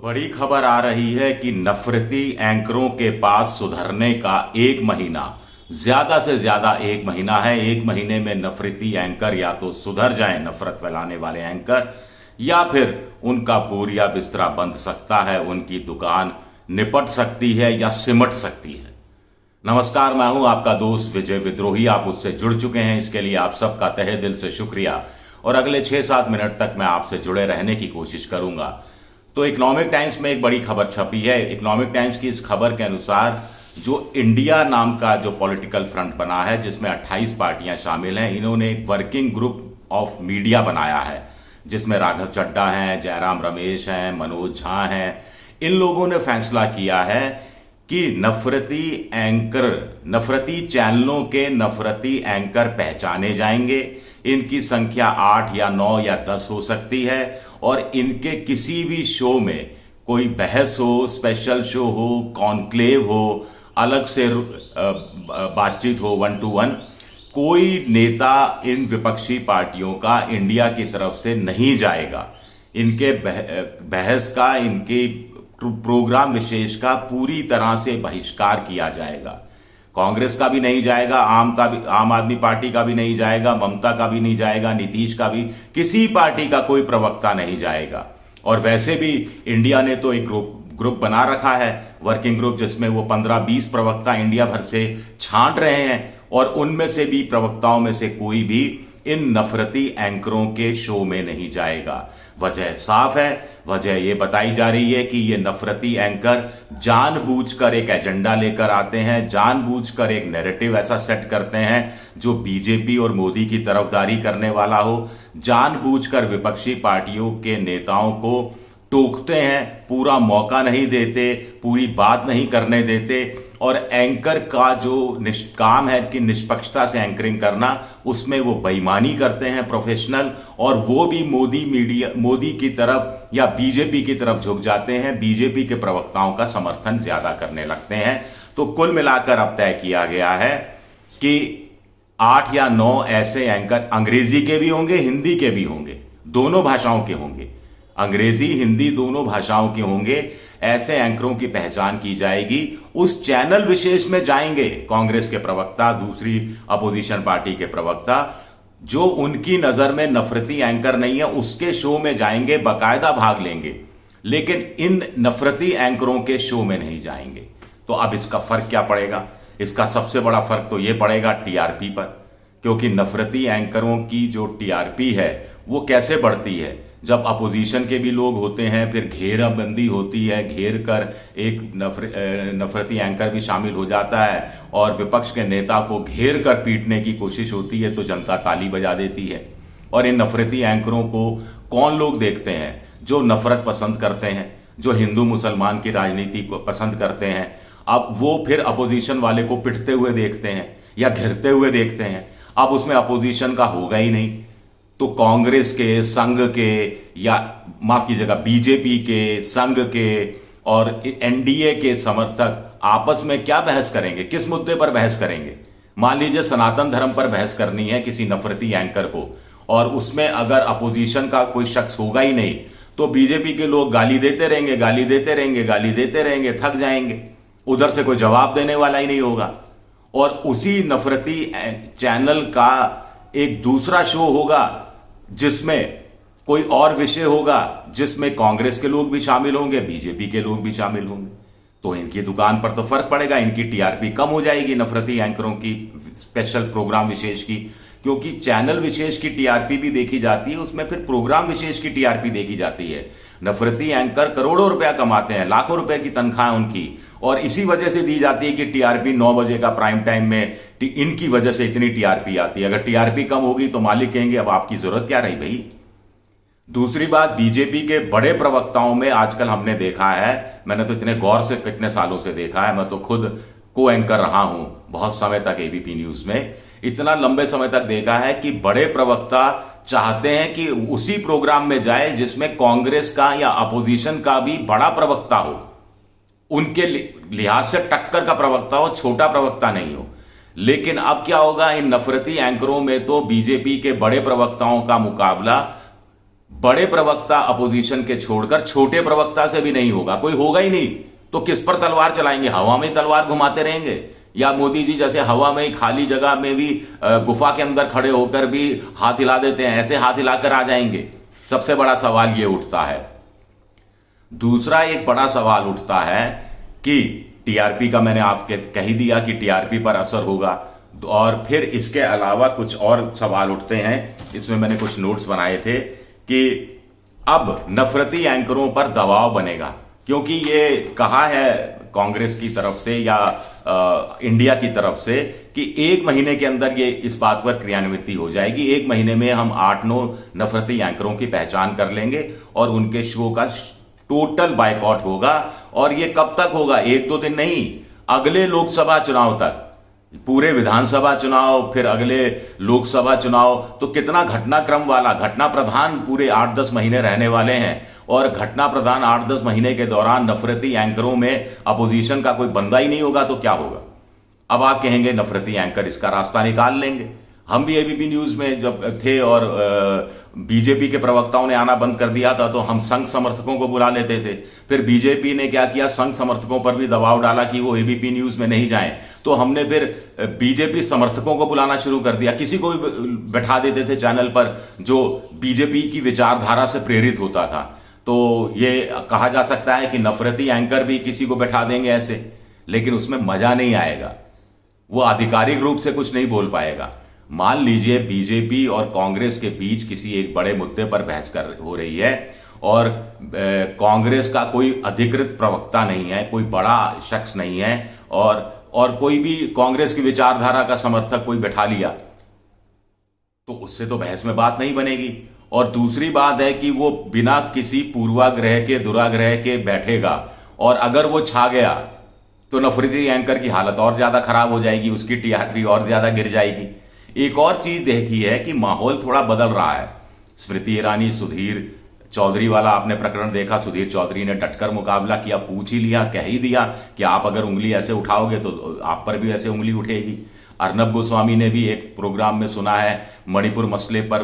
बड़ी खबर आ रही है कि नफरती एंकरों के पास सुधरने का 1 महीना, ज्यादा से ज्यादा 1 महीना है। 1 महीने में नफरती एंकर या तो सुधर जाएं, नफरत फैलाने वाले एंकर, या फिर उनका बोरिया बिस्तरा बंध सकता है, उनकी दुकान निपट सकती है या सिमट सकती है। नमस्कार, मैं हूं आपका दोस्त विजय विद्रोही। आप उससे जुड़ चुके हैं, इसके लिए आप सबका तहे दिल से शुक्रिया। और अगले 6-7 मिनट तक मैं आपसे जुड़े रहने की कोशिश करूंगा। तो इकोनॉमिक टाइम्स में एक बड़ी खबर छपी है। इकोनॉमिक टाइम्स की इस खबर के अनुसार जो इंडिया नाम का जो पॉलिटिकल फ्रंट बना है, जिसमें 28 पार्टियां शामिल हैं, इन्होंने एक वर्किंग ग्रुप ऑफ मीडिया बनाया है, जिसमें राघव चड्ढा हैं, जयराम रमेश हैं, मनोज झा हैं। इन लोगों ने फैसला किया है कि नफरती चैनलों के नफरती एंकर पहचाने जाएंगे। इनकी संख्या 8 या 9 या 10 हो सकती है और इनके किसी भी शो में, कोई बहस हो, स्पेशल शो हो, कॉन्क्लेव हो, अलग से बातचीत हो 1 to 1, कोई नेता इन विपक्षी पार्टियों का इंडिया की तरफ से नहीं जाएगा। इनके बहस का, इनके प्रोग्राम विशेष का पूरी तरह से बहिष्कार किया जाएगा। कांग्रेस का भी नहीं जाएगा, आम आदमी पार्टी का भी नहीं जाएगा, ममता का भी नहीं जाएगा, नीतीश का भी, किसी पार्टी का कोई प्रवक्ता नहीं जाएगा। और वैसे भी इंडिया ने तो एक ग्रुप बना रखा है, वर्किंग ग्रुप, जिसमें वो 15-20 प्रवक्ता इंडिया भर से छांट रहे हैं और उनमें से भी प्रवक्ताओं में से कोई भी इन नफरती एंकरों के शो में नहीं जाएगा। वजह साफ है, वजह ये बताई जा रही है कि ये नफरती एंकर जानबूझकर एक एजेंडा लेकर आते हैं, जानबूझकर एक नैरेटिव ऐसा सेट करते हैं जो बीजेपी और मोदी की तरफदारी करने वाला हो, जानबूझकर विपक्षी पार्टियों के नेताओं को टोकते हैं, पूरा मौका नहीं देते, पूरी बात नहीं करने देते। और एंकर का जो काम है कि निष्पक्षता से एंकरिंग करना, उसमें वो बेईमानी करते हैं प्रोफेशनल, और वो भी मोदी की तरफ या बीजेपी की तरफ झुक जाते हैं, बीजेपी के प्रवक्ताओं का समर्थन ज्यादा करने लगते हैं। तो कुल मिलाकर अब तय किया गया है कि 8 या 9 ऐसे एंकर, अंग्रेजी के भी होंगे, हिंदी के भी होंगे, दोनों भाषाओं के होंगे, अंग्रेजी हिंदी दोनों भाषाओं के होंगे, ऐसे एंकरों की पहचान की जाएगी। उस चैनल विशेष में जाएंगे कांग्रेस के प्रवक्ता, दूसरी अपोजिशन पार्टी के प्रवक्ता, जो उनकी नजर में नफरती एंकर नहीं है, उसके शो में जाएंगे, बाकायदा भाग लेंगे, लेकिन इन नफरती एंकरों के शो में नहीं जाएंगे। तो अब इसका फर्क क्या पड़ेगा? इसका सबसे बड़ा फर्क तो यह पड़ेगा टीआरपी पर, क्योंकि नफरती एंकरों की जो टीआरपी है वो कैसे बढ़ती है? जब अपोजिशन के भी लोग होते हैं, फिर घेराबंदी होती है, घेर कर एक नफरती एंकर भी शामिल हो जाता है और विपक्ष के नेता को घेर कर पीटने की कोशिश होती है, तो जनता ताली बजा देती है। और इन नफरती एंकरों को कौन लोग देखते हैं? जो नफरत पसंद करते हैं, जो हिंदू मुसलमान की राजनीति को पसंद करते हैं। अब वो फिर अपोजिशन वाले को पिटते हुए देखते हैं या घेरते हुए देखते हैं। अब उसमें अपोजिशन का होगा ही नहीं, तो कांग्रेस के, संघ के, या माफ कीजिएगा, बीजेपी के, संघ के और एनडीए के समर्थक आपस में क्या बहस करेंगे? किस मुद्दे पर बहस करेंगे? मान लीजिए सनातन धर्म पर बहस करनी है किसी नफरती एंकर को, और उसमें अगर अपोजिशन का कोई शख्स होगा ही नहीं, तो बीजेपी के लोग गाली देते रहेंगे, गाली देते रहेंगे, गाली देते रहेंगे, थक जाएंगे, उधर से कोई जवाब देने वाला ही नहीं होगा। और उसी नफरती चैनल का एक दूसरा शो होगा जिसमें कोई और विषय होगा, जिसमें कांग्रेस के लोग भी शामिल होंगे, बीजेपी के लोग भी शामिल होंगे। तो इनकी दुकान पर तो फर्क पड़ेगा, इनकी टीआरपी कम हो जाएगी नफरती एंकरों की, स्पेशल प्रोग्राम विशेष की, क्योंकि चैनल विशेष की टीआरपी भी देखी जाती है, उसमें फिर प्रोग्राम विशेष की टीआरपी देखी जाती है। नफरती एंकर करोड़ों रुपया कमाते हैं, लाखों रुपए की तनख्वाह है उनकी, और इसी वजह से दी जाती है कि टीआरपी 9 बजे का प्राइम टाइम में, इनकी वजह से इतनी टीआरपी आती है। अगर टीआरपी कम होगी तो मालिक कहेंगे अब आपकी जरूरत क्या रही भाई। दूसरी बात, बीजेपी के बड़े प्रवक्ताओं में आजकल हमने देखा है, मैंने तो इतने गौर से कितने सालों से देखा है, मैं तो खुद को एंकर रहा हूं बहुत समय तक एबीपी न्यूज में, इतना लंबे समय तक देखा है कि बड़े प्रवक्ता चाहते हैं कि उसी प्रोग्राम में जाए जिसमें कांग्रेस का या अपोजिशन का भी बड़ा प्रवक्ता हो, उनके लिहाज से टक्कर का प्रवक्ता हो, छोटा प्रवक्ता नहीं हो। लेकिन अब क्या होगा, इन नफरती एंकरों में तो बीजेपी के बड़े प्रवक्ताओं का मुकाबला बड़े प्रवक्ता अपोजिशन के छोड़कर छोटे प्रवक्ता से भी नहीं होगा, कोई होगा ही नहीं, तो किस पर तलवार चलाएंगे? हवा में ही तलवार घुमाते रहेंगे? या मोदी जी जैसे हवा में ही खाली जगह में भी गुफा के अंदर खड़े होकर भी हाथ हिला देते हैं, ऐसे हाथ हिलाकर आ जाएंगे? सबसे बड़ा सवाल ये उठता है। दूसरा एक बड़ा सवाल उठता है कि टीआरपी का मैंने आपके कह ही दिया कि टीआरपी पर असर होगा, और फिर इसके अलावा कुछ और सवाल उठते हैं। इसमें मैंने कुछ नोट्स बनाए थे कि अब नफरती एंकरों पर दबाव बनेगा, क्योंकि ये कहा है कांग्रेस की तरफ से या इंडिया की तरफ से कि 1 महीने के अंदर ये इस बात पर क्रियान्वित हो जाएगी। 1 महीने में हम 8-9 नफरती एंकरों की पहचान कर लेंगे और उनके शो का टोटल बायकॉट होगा। और ये कब तक होगा? 1-2 दिन नहीं, अगले लोकसभा चुनाव तक, पूरे विधानसभा चुनाव, फिर अगले लोकसभा चुनाव, तो कितना घटनाक्रम वाला, घटना प्रधान पूरे 8-10 महीने रहने वाले हैं। और घटना प्रधान 8-10 महीने के दौरान नफरती एंकरों में अपोजिशन का कोई बंदा ही नहीं होगा तो क्या होगा? अब आप कहेंगे नफरती एंकर इसका रास्ता निकाल लेंगे। हम भी एबीपी न्यूज में जब थे और बीजेपी के प्रवक्ताओं ने आना बंद कर दिया था तो हम संघ समर्थकों को बुला लेते थे। फिर बीजेपी ने क्या किया, संघ समर्थकों पर भी दबाव डाला कि वो एबीपी न्यूज में नहीं जाएं, तो हमने फिर बीजेपी समर्थकों को बुलाना शुरू कर दिया। किसी को भी बैठा देते थे चैनल पर जो बीजेपी की विचारधारा से प्रेरित होता था। तो ये कहा जा सकता है कि नफरती एंकर भी किसी को बैठा देंगे ऐसे, लेकिन उसमें मजा नहीं आएगा, वो आधिकारिक रूप से कुछ नहीं बोल पाएगा। मान लीजिए बीजेपी और कांग्रेस के बीच किसी एक बड़े मुद्दे पर बहस हो रही है और कांग्रेस का कोई अधिकृत प्रवक्ता नहीं है, कोई बड़ा शख्स नहीं है, और कोई भी कांग्रेस की विचारधारा का समर्थक कोई बैठा लिया, तो उससे तो बहस में बात नहीं बनेगी। और दूसरी बात है कि वो बिना किसी पूर्वाग्रह के, दुराग्रह के बैठेगा, और अगर वो छा गया तो नफरती एंकर की हालत और ज्यादा खराब हो जाएगी, उसकी टीआरपी और ज्यादा गिर जाएगी। एक और चीज देखी है कि माहौल थोड़ा बदल रहा है। स्मृति ईरानी, सुधीर चौधरी वाला आपने प्रकरण देखा, सुधीर चौधरी ने डटकर मुकाबला किया, पूछ ही लिया, कह ही दिया कि आप अगर उंगली ऐसे उठाओगे तो आप पर भी ऐसे उंगली उठेगी। अर्नब गोस्वामी ने भी एक प्रोग्राम में सुना है मणिपुर मसले पर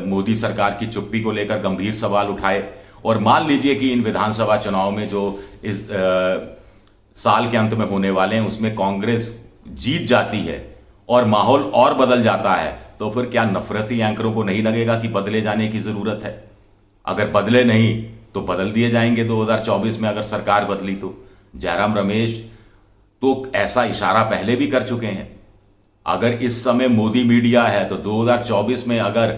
मोदी सरकार की चुप्पी को लेकर गंभीर सवाल उठाए। और मान लीजिए कि इन विधानसभा चुनाव में जो इस साल के अंत में होने वाले हैं उसमें कांग्रेस जीत जाती है और माहौल और बदल जाता है, तो फिर क्या नफरती एंकरों को नहीं लगेगा कि बदले जाने की जरूरत है? अगर बदले नहीं तो बदल दिए जाएंगे 2024 में, अगर सरकार बदली तो। जयराम रमेश तो ऐसा इशारा पहले भी कर चुके हैं। अगर इस समय मोदी मीडिया है तो 2024 में अगर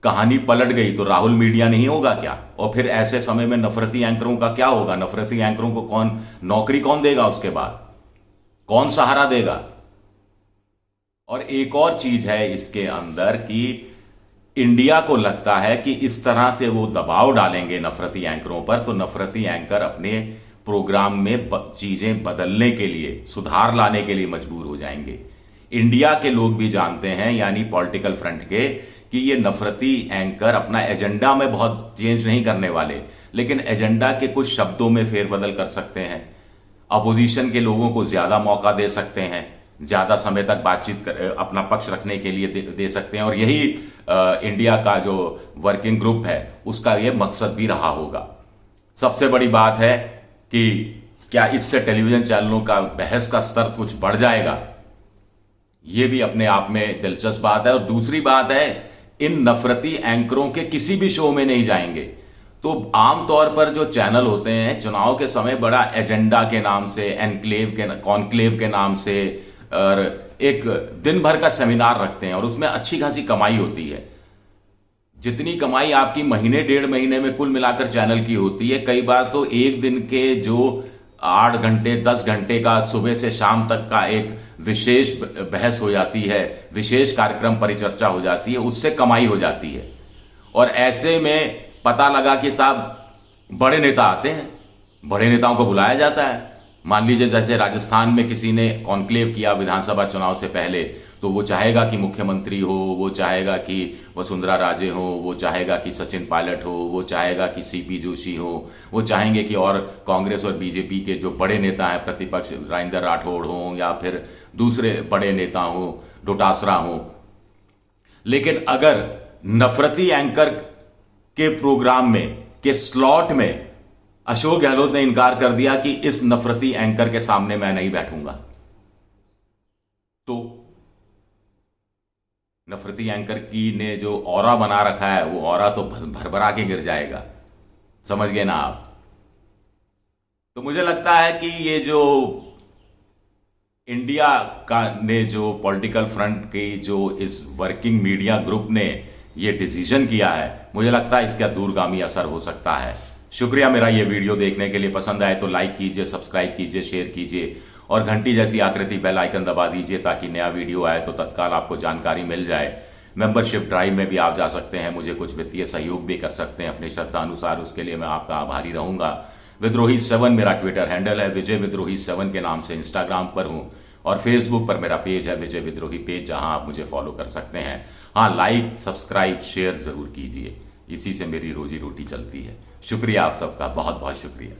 कहानी पलट गई तो राहुल मीडिया नहीं होगा क्या? और फिर ऐसे समय में नफरती एंकरों का क्या होगा? नफरती एंकरों को कौन नौकरी कौन देगा? उसके बाद कौन सहारा देगा? और एक और चीज है इसके अंदर कि इंडिया को लगता है कि इस तरह से वो दबाव डालेंगे नफरती एंकरों पर, तो नफरती एंकर अपने प्रोग्राम में चीजें बदलने के लिए, सुधार लाने के लिए मजबूर हो जाएंगे। इंडिया के लोग भी जानते हैं, यानी पॉलिटिकल फ्रंट के, कि ये नफरती एंकर अपना एजेंडा में बहुत चेंज नहीं करने वाले, लेकिन एजेंडा के कुछ शब्दों में फेरबदल कर सकते हैं। अपोजिशन के लोगों को ज्यादा मौका दे सकते हैं, ज्यादा समय तक बातचीत अपना पक्ष रखने के लिए दे सकते हैं। और यही इंडिया का जो वर्किंग ग्रुप है उसका ये मकसद भी रहा होगा। सबसे बड़ी बात है कि क्या इससे टेलीविजन चैनलों का बहस का स्तर कुछ बढ़ जाएगा? ये भी अपने आप में दिलचस्प बात है। और दूसरी बात है, इन नफरती एंकरों के किसी भी शो में नहीं जाएंगे। तो आमतौर पर जो चैनल होते हैं चुनाव के समय बड़ा एजेंडा के नाम से, कॉन्क्लेव के नाम से, और एक दिन भर का सेमिनार रखते हैं और उसमें अच्छी खासी कमाई होती है। जितनी कमाई आपकी महीने 1.5 महीने में कुल मिलाकर चैनल की होती है, कई बार तो एक दिन के जो 8 घंटे 10 घंटे का सुबह से शाम तक का एक विशेष बहस हो जाती है, विशेष कार्यक्रम परिचर्चा हो जाती है, उससे कमाई हो जाती है। और ऐसे में पता लगा कि साहब बड़े नेता आते हैं, बड़े नेताओं को बुलाया जाता है। मान लीजिए जैसे राजस्थान में किसी ने कॉन्क्लेव किया विधानसभा चुनाव से पहले, तो वो चाहेगा कि मुख्यमंत्री हो, वो चाहेगा कि वसुंधरा राजे हो, वो चाहेगा कि सचिन पायलट हो, वो चाहेगा कि सीपी जोशी हो, वो चाहेंगे कि और कांग्रेस और बीजेपी के जो बड़े नेता हैं प्रतिपक्ष, राजेंद्र राठौड़ हो या फिर दूसरे बड़े नेता हो, डोटासरा हो। लेकिन अगर नफरती एंकर के प्रोग्राम में, के स्लॉट में अशोक गहलोत ने इनकार कर दिया कि इस नफरती एंकर के सामने मैं नहीं बैठूंगा। तो नफरती एंकर की ने जो ऑरा बना रखा है, वो ऑरा तो भरभरा के गिर जाएगा। समझ गए ना आप? तो मुझे लगता है कि ये जो इंडिया का ने जो पॉलिटिकल फ्रंट की जो इस वर्किंग मीडिया ग्रुप ने ये डिसीजन किया है, मुझे लगता है इसका दूरगामी असर हो सकता है। शुक्रिया मेरा ये वीडियो देखने के लिए। पसंद आए तो लाइक कीजिए, सब्सक्राइब कीजिए, शेयर कीजिए और घंटी जैसी आकृति बेल आइकन दबा दीजिए ताकि नया वीडियो आए तो तत्काल आपको जानकारी मिल जाए। मेंबरशिप ड्राइव में भी आप जा सकते हैं, मुझे कुछ वित्तीय सहयोग भी कर सकते हैं अपनी श्रद्धा अनुसार, उसके लिए मैं आपका आभारी रहूंगा। विद्रोही 7 मेरा ट्विटर हैंडल है, विजय विद्रोही 7 के नाम से इंस्टाग्राम पर हूं और फेसबुक पर मेरा पेज है विजय विद्रोही पेज, जहां आप मुझे फॉलो कर सकते हैं। हाँ, लाइक सब्सक्राइब शेयर जरूर कीजिए, इसी से मेरी रोजी रोटी चलती है। शुक्रिया आप सबका, बहुत बहुत शुक्रिया।